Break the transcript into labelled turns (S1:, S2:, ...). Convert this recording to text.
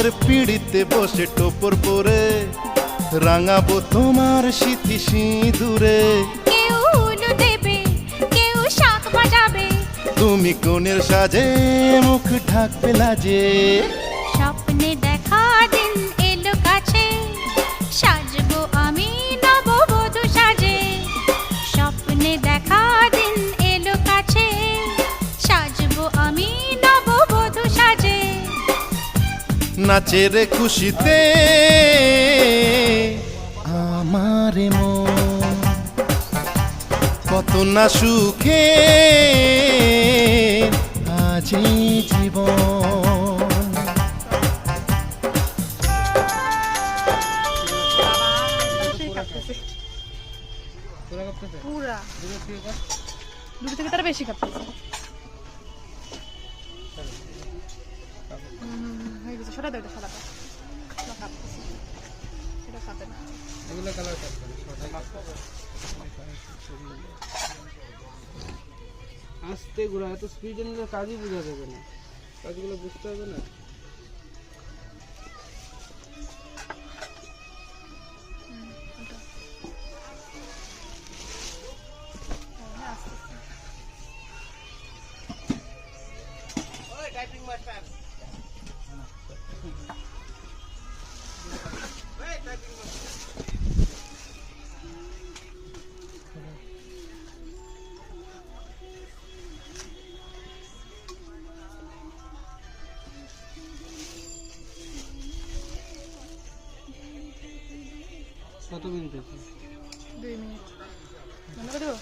S1: মনের পিড়িতে বসে টোপর পরে রাঙাবো তোমার স্মৃতি সিঁদুরে।
S2: কেউ উলু দেবে, কেউ শাঁখ বাজাবে,
S1: তুমি কোণের সাজে মুখ ঢাকবে লাজে।
S2: স্বপ্নে দেখা দিন এলো কাছে, সাজবো আমি নববধূ সাজে। স্বপ্নে দেখা দিন এলো কাছে, সাজবো আমি নববধূ সাজে।
S1: নাচের খুশিতে আমার মন কত না সুখে আজি জীবন।
S3: পুরা দুটো থেকে তারা বেশি কাঁপতেছে। হয়ে গেছে, সরা দাও, এটা সরা দাও। এটা কাঁপতেছে, এটা কাঁপে না।
S4: আস্তে ঘোরা, এত স্পিডে নিলে কাজই বোঝা যাবে না, কাজগুলো বুঝতে হবে না। কত মিনিট আছে?
S3: 2 মিনিট। মনে করে দেবো?